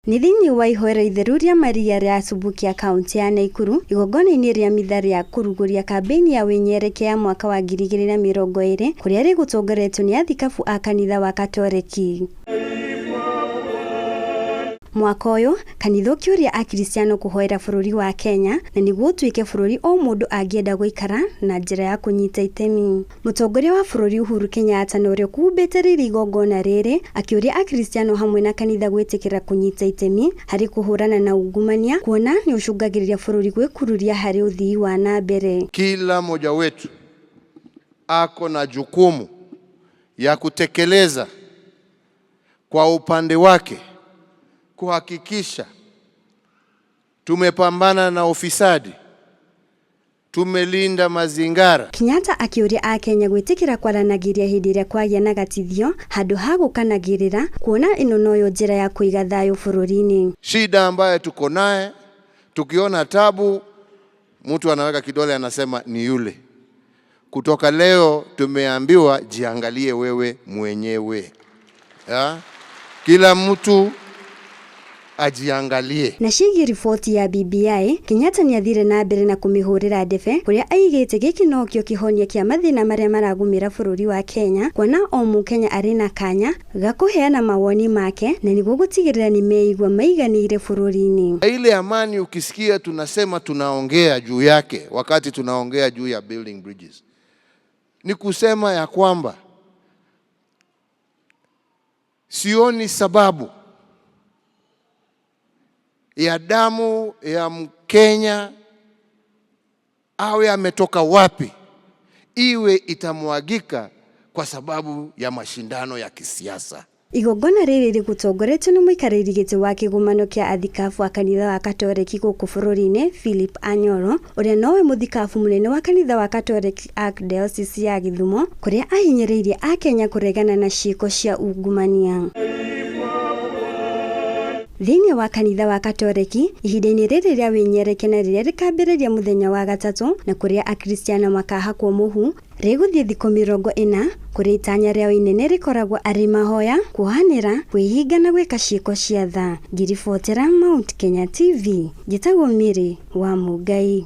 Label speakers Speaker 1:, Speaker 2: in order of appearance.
Speaker 1: Nĩ thĩinĩ wa ihoero itheru rĩa Maria rĩa Subukia kaunti ya Nakuru, igongona-inĩ rĩa mitha rĩa kũrugũria kambĩini ya wĩnyereke ya mwaka wa 2020 kũrĩa rĩgũtongoretio nĩ athikabu a kanitha wa Katoleki. Mwaka ũyũ kanitha ũkĩũria akristiano kũhoera bũrũri wa Kenya na nĩguo ũtuĩke bũrũri o mũndũ angĩenda gũikara na njĩra ya kũnyita itemi. Mũtongoria wa bũrũri Uhuru Kenyatta na ũrĩa ũkumbĩte rĩrĩ igongona rĩrĩ akĩũria akristiano hamwe na kanitha gwĩtĩkĩra kũnyita itemi harĩ kũhũrana na ungumania, kuona nĩ ũcũngagĩrĩria bũrũri gwĩkururia harĩ ũthii wa na mbere.
Speaker 2: Kila mmoja wetu ako na jukumu ya kutekeleza kwa upande wake kuhakikisha tumepambana na ufisadi, tumelinda mazingara.
Speaker 1: Kenyatta akĩũria Akenya gwĩtĩkĩra kwaranagĩria hĩndĩ ĩrĩa kwagĩa na gatithio handũ ha gũkanagĩrĩra, kuona ĩno noyo njĩra ya kũiga thayũ bũrũri-inĩ.
Speaker 2: Shida ambayo tuko naye, tukiona tabu, mtu anaweka kidole anasema ni yule. Kutoka leo tumeambiwa jiangalie wewe mwenyewe. Kila mtu ajiangalie.
Speaker 1: Na ciĩgiĩ riboti ya BBI, Kenyatta nĩ athire na mbere na kũmĩhũrĩra ndebe, kũrĩa aigĩte gĩkĩ nokĩo kĩhonia kĩa mathĩna marĩa maragũmĩra bũrũri wa Kenya, kuona o Mũkenya arĩ na kanya ga kũheana mawoni make na nĩguo gũtigĩrĩra nĩ meigua maiganĩire bũrũri-inĩ.
Speaker 2: Ile amani ukisikia tunasema tunaongea juu yake wakati tunaongea juu ya building bridges, ni kusema ya kwamba sioni sababu ya damu ya Mkenya awe ametoka wapi iwe itamwagika kwa sababu ya mashindano ya kisiasa.
Speaker 1: Igongona rĩrĩ rĩgũtongoretio nĩ mũikarĩri gĩtĩ wa kĩgomano kĩa athikabu wa kanitha wa Katoleki gũkũ bũrũri-inĩ Philip Anyolo, ũrĩa nowe mũthikabu mũnene wa kanitha wa Katoleki Archdiocese ya Gĩthumo, kũrĩa ahinyĩrĩirie Akenya kũregana na ciĩko cia ungumania. Thĩinĩ wa kanitha wa Katoleki, ihinda-inĩ rĩrĩ rĩa wĩnyereke na rĩrĩa rĩkambĩrĩria mũthenya wa gatatũ na kũrĩa akristiano makahakwo mũhu, rĩgũthiĩ thikũ 40, kũrĩa itanya rĩao inene rĩkoragwo arĩ mahoya, kuhanĩra, kwĩhinga na gwĩka ciĩko cia tha. Ngiribotera Mount Kenya TV, njĩtagwo Mary wa Mungai.